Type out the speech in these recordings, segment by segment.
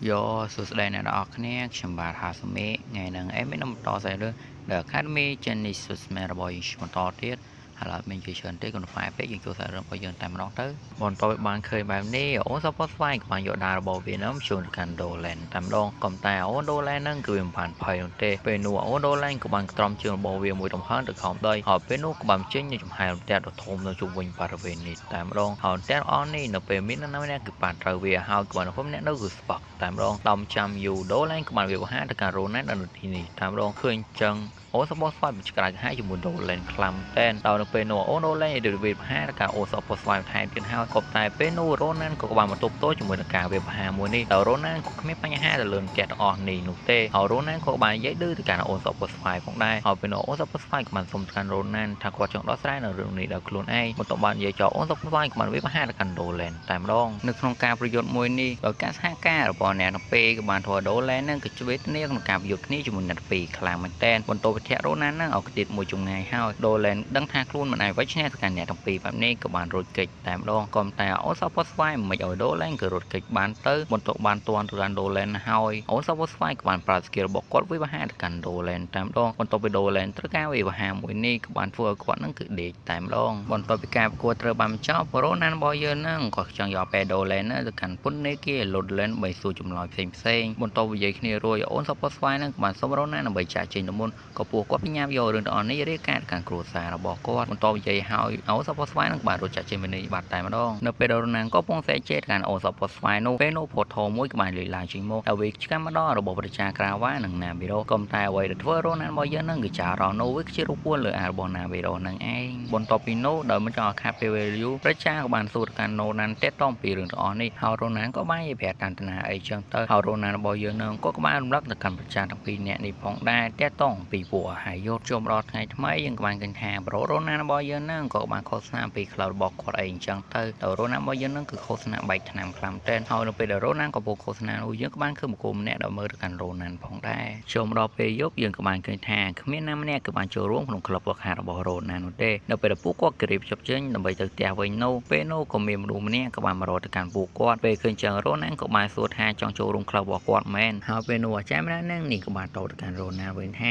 Yo susdaina akne chambar hasme ngày nang em mấy năm to sai luôn the academy genesis mẹ boy mà to tiết hay là mình chỉ chọn tiết còn phải biết những chỗ sai rồi bây giờ tạm nó tới bọn tôi bạn khơi bài này ở Spotify của bạn dọn đà bảo vệ nó chọn cần đồ lên tạm đong còn tài ở đô la năng cứ bàn phải tê về nụ ở đô la của bạn trong trường bảo vệ mùi đồng hơn được không đây họ bên nụ của bạn chính như trong hai tết được thôm nó chung quanh bảo vệ này tạm đong họ tết on này nó về miền nam này cứ bàn trở về họ của bạn hôm nay nó cứ bật tạm đong lòng chăm dù đô la của bạn về của hai được cả rồi nát ởที่นี่tạm đong khơi chânโอ้สปอร์ตไฟมันจะกลายให้อยู่บนโดเลนคลัมเต้นเราเป็นโอ้โดเลนเดือดเว็บห้าแล้วก็โอ้สปอร์ตไฟแทนเป็นห้ากบตายเป็นโอ้โรนั่นก็กบมาตุบโต้จมูกกาเว็บห้ามูนี่แต่โรนั่นก็ไม่ปัญหาแต่เลื่อนแกะออกนี่นุเต้เอาโรนั่นก็บานยัยดื้อที่การโอ้สปอร์ตไฟของได้เอาเป็นโอ้สปอร์ตไฟกับมันสมการโรนั่นถ้ากว่าจังรอดได้ในเรื่องนี้เราคลุนไอ้มันต้องบานยัยจ่อโอ้สปอร์ตไฟกับมันเว็บห้าแล้วกันโดเลนแต่ไม่ต้องนึกក្នុងការប្រយុទ្ធមួយនេះដោយការសហការរបស់អ្នកនៅពេលក៏បានធ្វើដូលែននឹងក៏ជួយគ្នាក្នុងការប្រយុទ្ធគ្នាជាមួយអ្នកពីរខ្លាំងមែនតើបន្ទោវិទ្យារ៉ូណាននឹងឲ្យទៀតមួយចម្ងាយហើយដូលែនដឹងថាខ្លួនមិនអាចវិជ្ជាទៅកាន់អ្នកទាំងពីរបែបនេះក៏បានរត់គេចតែម្ដងក៏តែអូសពស្វាយមិនឲ្យដូលែនក៏រត់គេចបានទៅបន្ទោបានទាន់ទៅកាន់ដូលែនហើយអូសពស្វាយក៏បានប្រើស្គីលរបស់គាត់វិវហាទៅកាន់ដូលែនតែម្ដងបន្ទោពីដូលែនត្រូវការវិវហាមួយនេះក៏បានធ្វើឲ្យគាត់នឹងគឺដេកតែម្ដងបន្ទោពីការប្រកួតត្រូវបានចប់រ៉ូណានរបស់យើងនឹងក៏ចង់យកពេលដូលែនទៅកាន់ពុននេះគេលុតលែនបីសួរចម្លើយផ្សេងបន្ទោនិយាយគ្នារួចអូនសពស្វាយនឹងក៏បានសុំរ៉ូណានដើម្បីចាក់ចេញទៅមុនក៏ពួកគាត់បញ្ញាប់យករឿងទាំងអស់នេះរៀបការកាន់គ្រួសាររបស់គាត់បន្ទាប់និយាយហើយអូសពស្វាយនឹងបានរត់ចាក់ចេញពីនេះបាត់តែម្ដងនៅពេលរ៉ូណានក៏ពងសេជេតកាន់អូសពស្វាយនោះពេលនោះផូថូមួយក៏បានលឺឡើងចេញមកហើយវាឆ្កាំម្ដងរបស់ប្រជាក្រាវ៉ានិងណាវីរ៉ូក៏តែអ្វីដែលធ្វើរ៉ូណានរបស់យើងនឹងគឺចារ៉ូនោះវាជារូបពលលើអារបស់ណាវីរ៉ូនឹងឯងបន្ទាប់ពីនោះដោយមិនចង់ឲ្យខាត់ពេលវេលាយូរប្រជាក៏បានសួរកាន់ណូណានតេតតងពីរឿងទាំងអស់នេះហើយរ៉ូណានក៏បាននិយាយប្រាប់កាន់តាណាអីចឹងទៅហើយរ៉ូណានរបស់យើងនឹងក៏បានរំលឹកទៅកាន់ប្រជាទាំងពីរនាក់នេះផងដែរតេតតងពីពួកអាហាយយុទ្ធជុំដល់ថ្ងៃថ្មីយើងក៏បានឃើញថាប្រូរ៉ូណានរបស់យើងនឹងក៏បានឃោសនាពីក្លៅរបស់គាត់អីចឹងទៅតែរ៉ូណានរបស់យើងនឹងគឺឃោសនាបែកឆ្នាំខ្លាំងតែនហើយនៅពេលដែលរ៉ូណានក៏ពោឃោសនានោះយើងក៏បានឃើញបុគ្គលម្នាក់ដែលមើលទៅកាន់រ៉ូណានផងដែរជុំដល់ពេលយប់យើងក៏បានឃើញថាគ្មានណាម្នាក់ក៏បានចូលរួមក្នុងក្លឹបហ្វឹកហាត់របស់រ៉ូណាននោះទេនៅពេលដែលពួកគាត់ក្រៀបជប់ចេញដើម្បីទៅផ្ទះវិញនោះពេលនោះក៏មានមនុស្សម្នាក់ក៏បានមករកទៅកាន់ពួកគាត់ពេលឃើញចឹងរ៉ូណានក៏បានសួរថាចង់ចូលរួមក្លឹបរបស់គាត់មែនហើយពេលនោះអាចារ្យម្នាក់ហ្នឹងនេះក៏បានតទៅកាន់រ៉ូណានវិញថា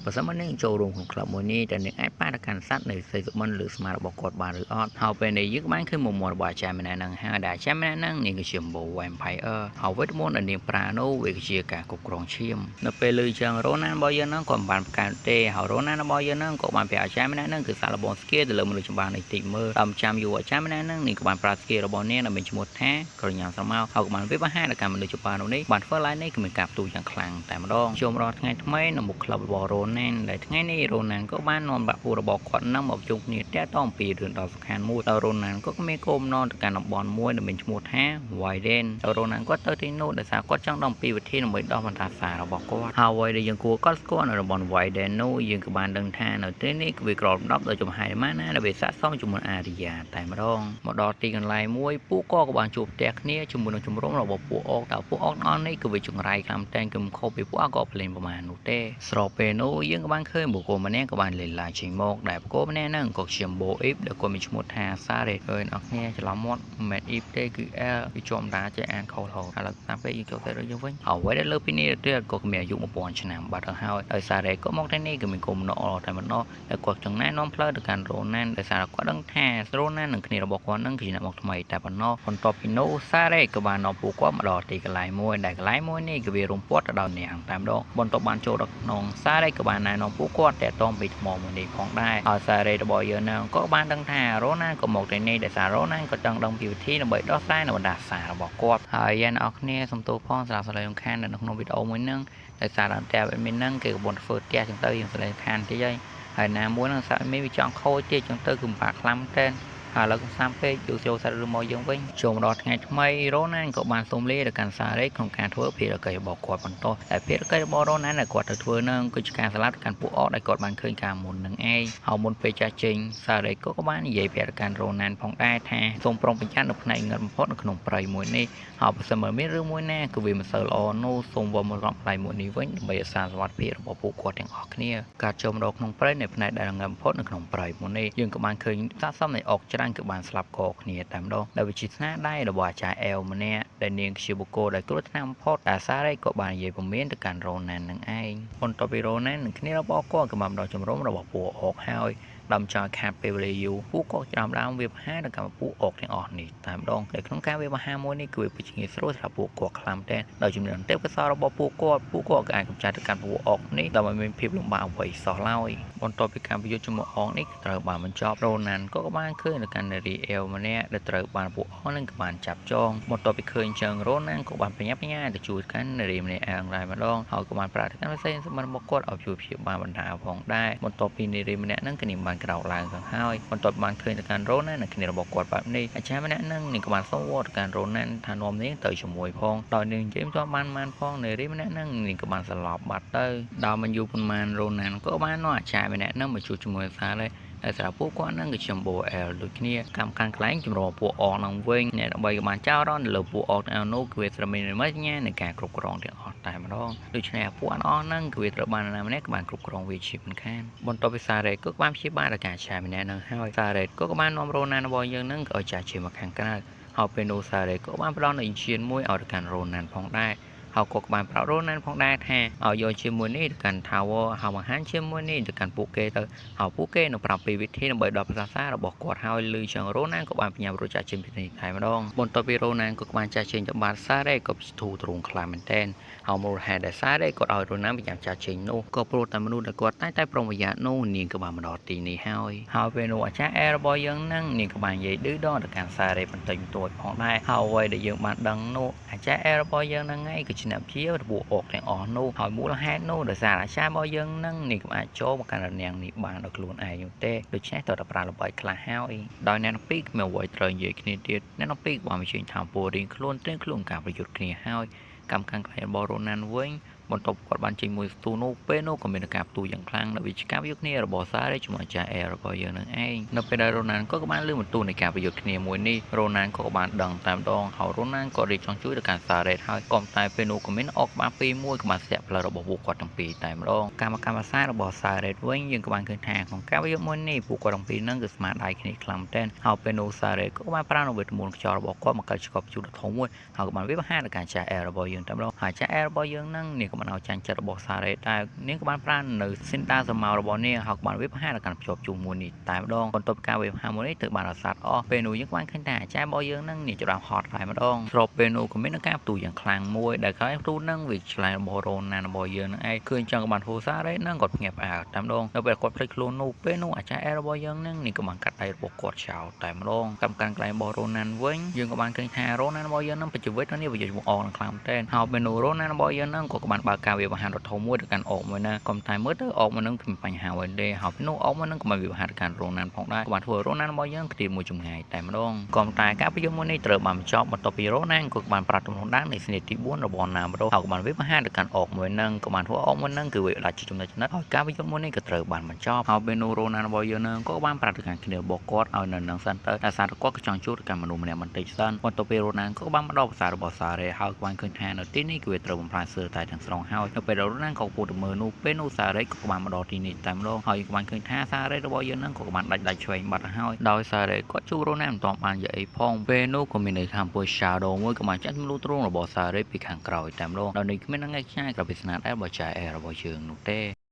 បើសិនមកនឹងចូលរួមក្នុងក្លឹបមួយនេះតើនឹងអាចប៉ះទៅកាន់សัตว์នៃសេសុមិនឬស្មារតីរបស់គាត់បានឬអត់ហើយពេលនេះយើងក៏បានឃើញមុំមាត់របស់អាចារ្យម្នាក់ហ្នឹងហើយដែលអាចារ្យម្នាក់ហ្នឹងនេះគឺជាម្បូ Vampire ហើយវេទមន្តដែលនាងប្រានោះវាគឺជាការគ្រប់គ្រងឈាមនៅពេលឮចឹងរ៉ូណានរបស់យើងហ្នឹងក៏មិនបានប្រកាន់ទេហើយរ៉ូណានរបស់យើងហ្នឹងក៏បានប្រាប់អាចារ្យម្នាក់ហ្នឹងគឺសាកល្បងស្គីទៅលើមនុស្សចម្បានេះតិចមើលតាមចាំយូរអាចារ្យម្នាក់ហ្នឹងនេះក៏បានប្រើស្គីរបស់នាងដែលមានឈ្មោះថាក្រញាំស្រមោលហើយក៏បានវាបហាដល់ការមនុស្សចម្បានោះនេះបានធ្វើឡើងនេះគឺមានការផ្ទុះយ៉ាងខ្លាំងតែម្ដងជុំរត់ថ្ងៃថ្មីនៅមុខក្លឹបរបស់រ៉ូណានដែលថ្ងៃនេះរ៉ូណានក៏បាននាំបាក់ពួករបស់គាត់នឹងមកជុំគ្នាតាក់ទងពីរឿងដ៏សំខាន់មួយដល់រ៉ូណានក៏មានគោលបំណងទៅកាន់តំបន់មួយដែលមានឈ្មោះថា Widen ដល់រ៉ូណានគាត់ទៅទីនោះដោយសារគាត់ចង់ដឹងពីវិធីដើម្បីដោះបណ្ដាសារបស់គាត់ហើយអ្វីដែលយើងគួរកត់ស្គាល់នៅតំបន់ Widen នោះយើងក៏បានដឹងថានៅទីនេះគឺវាក្របដណ្ដប់ដោយចំហាយម៉ាណាដែលវាស័ក្តិសមជាមួយអារីយ៉ាតែម្ដងមកដល់ទីកន្លែងមួយពួកក៏បានជួបផ្ទះគ្នាជាមួយនឹងជំរំរបស់ពួកអុកតើពួកអុកអស់នេះគឺវាចង្រៃខ្លាំងតែងគឺមិនខុសពីពួកអកភ្លេងប្រមាណនោះទេស្របពេលនោះយើងក៏បានឃើញបុគ្គលម្នាក់ក៏បានលេងឡើងចេញមកដែលបុគ្គលម្នាក់ហ្នឹងក៏ជាបូអ៊ីបដែលគាត់មានឈ្មោះថាសារ៉េហើយអ្នកគ្នាច្រឡំមាត់មិនមែនអ៊ីបទេគឺអែលវាជាប់តាចេះអានខុសហៅឥឡូវតាមពេលយើងចូលទៅយើងវិញអ្វីដែលលើពីនេះទៀតក៏មានអាយុ1000ឆ្នាំបាត់ទៅហើយដោយសារ៉េក៏មកទីនេះគឺមានគុំណោតែម្ដងដែលគាត់ចង់ណែនាំផ្លូវទៅកាន់រ៉ូណានដោយសារគាត់ដឹងថារ៉ូណាននឹងគ្នារបស់គាត់នឹងគឺជាអ្នកមកថ្មីតែប៉ុណ្ណោះបន្ទាប់ពីនោះសារ៉េក៏បាននាំពួកគាត់មកដល់ទីកន្លែងមួយដែលកន្លែងមួយនេះគឺវារំពាត់ទៅដល់នាងតែម្ដងបន្ទាប់បានចូលដល់ក្នុងសារ៉េក៏បានណែនាំពួកគាត់តាក់ទងពីថ្មមួយនេះផងដែរហើយសារ៉េរបស់យើងនឹងក៏បានដឹងថារ៉ូណានក៏មកទីនេះដោយសាររ៉ូណានក៏ចង់ដឹងពីវិធីដើម្បីដោះស្រាយនៅបណ្ដាសារបស់គាត់ហើយយ៉ាងអ្នកគ្នាសូមទោសផងសម្រាប់សលេងខាននៅក្នុងវីដេអូមួយហ្នឹងដោយសារតែអេមីនហ្នឹងគេកំពុងធ្វើផ្ទះចឹងទៅយើងសលេងខានតិចហើយណាមួយហ្នឹងសាក់មីវាចង់ខូចទៀតចឹងទៅគឺពិបាកខ្លាំងតែនហើយឥឡូវខ្ញុំសាំពេកយកចូលសាររឿងមកយើងវិញចូលដល់ថ្ងៃថ្មីរ៉ូណានក៏បានសូមលាទៅកាន់សារ៉េក្នុងការធ្វើភារកិច្ចរបស់គាត់បន្តតែភារកិច្ចរបស់រ៉ូណានដែលគាត់ទៅធ្វើនឹងគឺជាការស្លាប់កាន់ពួកអកដែលគាត់បានឃើញការមុននឹងឯងហើយមុនពេលចាស់ចេញសារ៉េក៏បាននិយាយប្រាប់កាន់រ៉ូណានផងដែរថាសូមប្រុងប្រយ័ត្ននៅផ្នែកងឹតបំផុតនៅក្នុងព្រៃមួយនេះហើយបើសិនបើមានរឿងមួយណាគឺវាមិនសូវល្អនោះសូមវិលមករកផ្នែកមួយនេះវិញដើម្បីរក្សាសុវត្ថិភាពរបស់ពួកគាត់ទាំងអស់គ្នាការចូលមកក្នុងព្រៃនៅផ្នែកដែលងឹតបំផុតនៅក្នុងព្រៃមួយនេះយើងក៏បានឃើញសាកសមនៃអកច្រ ខ្លាំងគឺបានស្លាប់កគ្នាតែម្ដងដោយវិជាស្នាដៃរបស់អាចារ្យអែលម្នាក់ដែលនាងជាបុគ្គលដែលគ្រោះថ្នាក់បំផុតតែសារ៉េក៏បាននិយាយពមៀនទៅកាន់រ៉ូណាននឹងឯងបន្ទាប់ពីរ៉ូណាននឹងគ្នារបស់គាត់ក៏បានដល់ជំរំរបស់ពួកអុកហើយដំចោលខាត់ពេលវេលាយូរពួកគាត់ចាំដើមវាបហាទៅកាន់ពួកអុកទាំងអស់នេះតែម្ដងតែក្នុងការវាបហាមួយនេះគឺវាជាងាយស្រួលសម្រាប់ពួកគាត់ខ្លាំងតែដោយជំនឿទេពកោសល្យរបស់ពួកគាត់ក៏អាចកម្ចាត់ទៅកាន់ពួកអុកនេះដោយមិនមានភាពលំបាកអ្វីសោះឡើយបន្ទាប់ពីការប្រយុទ្ធជាមួយអុកនេះត្រូវបានបញ្ចប់រ៉ូណានក៏បានឃើញនៅកាន់នារីអែលម្នាក់ដែលត្រូវបានពួកអុកនឹងក៏បានចាប់ចងបន្ទាប់ពីឃើញចឹងរ៉ូណានក៏បានប្រញាប់ប្រញាល់ទៅជួយកាន់នារីម្នាក់ឯងដែរម្ដងហើយក៏បានប្រាថ្នាផ្សេងសម្រាប់មកគាត់ឲ្យជួយព្យាបាលបណ្ដាផងដែរបន្ទាប់ពីនារីម្នាក់នឹងគ្នាបានក្រោកឡើងទៅហើយបន្ទាប់បានឃើញទៅកាន់រ៉ូណាននិងគ្នារបស់គាត់បែបនេះអាចារ្យម្នាក់នឹងក៏បានសូមវត្តទៅកាន់រ៉ូណានថានាំនាងទៅជាមួយផងដោយនាងនិយាយមិនទាន់បានផងនារីម្នាក់នឹងក៏បានស្លាប់បាត់ទៅដល់មិនយូរប៉ុន្មានរ៉ូណានក៏បាននាំអាចារ្យម្នាក់នឹងមកជួបជាមួយសារ៉េតែស្រាប់ពួកគាត់នឹងក៏ចំបូអែលដូចគ្នាកម្មការកន្លែងជំរំពួកអងនឹងវិញអ្នកដើម្បីក៏បានចោលរនលើពួកអងទាំងនោះគឺវាត្រូវមានវិញ្ញាណនៃការគ្រប់គ្រងទាំងអស់តែម្ដងដូច្នេះពួកអងនឹងគឺវាត្រូវបានណាម្នាក់ក៏បានគ្រប់គ្រងវាជាមិនខានបន្ទាប់ពីសារ៉េក៏បានព្យាបាលដល់ការឆាម្នាក់នឹងហើយសារ៉េក៏បាននាំរ៉ូណានរបស់យើងនឹងក៏ឲ្យចាស់ជាមកខាងក្រៅហើយពេលនោះសារ៉េក៏បានផ្ដល់នូវអ៊ីនឈៀនមួយឲ្យទៅកាន់រ៉ូណានផងដែរហើយក៏បានប្រាប់រ៉ូណានផងដែរថាឲ្យយកជាមួយនេះទៅកាន់ Tower ហើយបង្ហាញជាមួយនេះទៅកាន់ពួកគេទៅហើយពួកគេនឹងប្រាប់ពីវិធីដើម្បីដល់ប្រសាសន៍របស់គាត់ហើយលឺចឹងរ៉ូណានក៏បានបញ្ញារត់ចាក់ចេញពីនេះតែម្ដងបន្ទាប់ពីរ៉ូណានក៏បានចាក់ចេញទៅបានសារ៉េក៏ធូរទ្រូងខ្លាំងមែនទែនហើយមូលហេតុដែលសារ៉េគាត់ឲ្យរ៉ូណានបញ្ញាចាក់ចេញនោះក៏ព្រោះតែមនុស្សដែលគាត់តែប្រុងប្រយ័ត្ននោះនាងក៏បានមកដល់ទីនេះហើយពេលនោះអាចារ្យអែរបស់យើងនឹងនាងក៏បាននិយាយឌឺដងទៅកាន់សារ៉េបន្តិចបន្តួចផងដែរហើយអ្វីដែលយើងបានដឹងនោះអាចារ្យអែរបស់យើងនឹងឯងគឺឆ្នាំជារបួសអុកទាំងអស់នោះហើយមូលហេតុនោះដោយសារអាចារ្យរបស់យើងនឹងនេះក៏អាចចូលមកកាន់រនាំងនេះបានដោយខ្លួនឯងនោះទេដូច្នេះតើប្រើល្បីខ្លះហើយដោយអ្នកទាំងពីរគ្មានអ្វីត្រូវនិយាយគ្នាទៀតអ្នកទាំងពីរក៏បានបញ្ចេញថាពូរៀងខ្លួនត្រៀមខ្លួនការប្រយុទ្ធគ្នាហើយកម្មការខ្លាំងរបស់រ៉ូណានវិញបន្ទាប់គាត់បានចេញមួយស្ទូនោះពេលនោះក៏មានការផ្ទុះយ៉ាងខ្លាំងនៅវិជាការប្រយុទ្ធគ្នារបស់សារ៉េជាមួយអាចារ្យអែរបស់យើងនឹងឯងនៅពេលដែលរ៉ូណានក៏បានលើបន្ទូនៃការប្រយុទ្ធគ្នាមួយនេះរ៉ូណានក៏បានដឹងតែម្ដងហើយរ៉ូណានក៏រៀបចំជួយដល់ការសារ៉េហើយក៏តែពេលនោះក៏មានអុកក្បាលពីរមួយក៏បានស្ទាក់ផ្លូវរបស់ពួកគាត់ទាំងពីរតែម្ដងកម្មសាររបស់សារ៉េវិញយើងក៏បានឃើញថាក្នុងការប្រយុទ្ធមួយនេះពួកគាត់ទាំងពីរនឹងគឺស្មារតីគ្នាខ្លាំងមែនទែនហើយពេលនោះសារ៉េក៏បានប្រើនៅវេទមន្តខ្យល់របស់គាត់មកកើតឆ្កប់ជួរដ៏ធំមួយហើយក៏បានវាបង្ហាញដល់ការអាចារ្យអែរបស់យើងតែម្ដងហើយអាចារ្យអែរបស់យើងនឹងនេះក៏បានឲ្យចាញ់ចិត្តរបស់សារ៉េតែនាងក៏បានប្រើនៅសិនដាសមោរបស់នាងហើយក៏បានវាបហាដល់ការភ្ជាប់ជួរមួយនេះតែម្ដងបន្ទាប់ការវាបហាមួយនេះទៅបានរសាត់អស់ពេលនោះយើងក៏បានឃើញថាអាចារ្យរបស់យើងនឹងនេះចាប់ហត់តែម្ដងស្របពេលនោះក៏មានការផ្ទុះយ៉ាងខ្លាំងមួយដែលក្រោយផ្ទុះនឹងវាឆ្លៃរបស់រ៉ូណានរបស់យើងនឹងឯងឃើញចឹងក៏បានហូសារ៉េនឹងគាត់ភ្ញាក់ផ្អើលតែម្ដងនៅពេលគាត់ភ្លេចខ្លួននោះពេលនោះអាចារ្យអែរបស់យើងនឹងនេះក៏បានកាត់ដៃរបស់គាត់ចោលតែម្ដងកម្មការកន្លែងរបស់រ៉ូណានវិញយើងក៏បានឃើញថារ៉ូណានរបស់យើងនឹងបច្ចុប្បន្ននេះវាយកមកអងខ្លាំងមែនទែនហើយពេលនោះរ៉ូណានរបស់យើងនឹងក៏បានបើកការវាបហាដ៏ធំមួយទៅកាន់អុកមួយណាក៏តែមើលទៅអុកមួយនឹងគ្មានបញ្ហាអ្វីទេហើយពេលនោះអុកមួយនឹងក៏បានវាបហាទៅកាន់រ៉ូណានផងដែរក៏បានធ្វើរ៉ូណានរបស់យើងគ្រាមួយចម្ងាយតែម្ដងក៏តែការប្រយុទ្ធមួយនេះត្រូវបានបញ្ចប់បន្ទាប់ពីរ៉ូណានក៏បានប្រាត់ទំនងដាងនៃស្នេហ៍ទី4របស់ណាមរ៉ូហើយក៏បានវាបហាទៅកាន់អុកមួយនឹងក៏បានធ្វើអុកមួយនឹងគឺវាដាច់ជាចំណុចហើយការប្រយុទ្ធមួយនេះក៏ត្រូវបានបញ្ចប់ហើយពេលនោះរ៉ូណានរបស់យើងនឹងក៏បានប្រាត់ទៅកាន់គ្នារបស់គាត់ឲ្យនៅនឹងសិនទៅតែសារគាត់ក៏ចង់ជួបទៅកាន់មនុស្សម្នាក់បន្តិចសិនបន្ទាប់ពីរ៉ូណានក៏បានមកដល់ភាសារបស់សារ៉េហើយក៏បានឃើញថានៅទីនេះគឺវាត្រូវបំផ្លាញសើតែទាំងស្រុងហើយនៅពេលរ៉ូណានក៏ពុះទៅមើលនោះពេលនោះសារ៉េក៏បានមកដល់ទីនេះតែម្ដងហើយក៏បានឃើញថាសារ៉េរបស់យើងនឹងក៏បានដាច់ឆ្វេងបាត់ហើយដោយសារ៉េគាត់ជួបរ៉ូណានមិនទាន់បាននិយាយអីផងពេលនោះក៏មាននៅខាងពួក Shadow មួយក៏បានចាត់មលូទ្រូងរបស់សារ៉េពីខាងក្រោយតែម្ដងដោយនេះគ្មានថ្ងៃឆ្ងាយក្រៅពីស្នាដៃរបស់ចាយអែរបស់យើងនោះទេ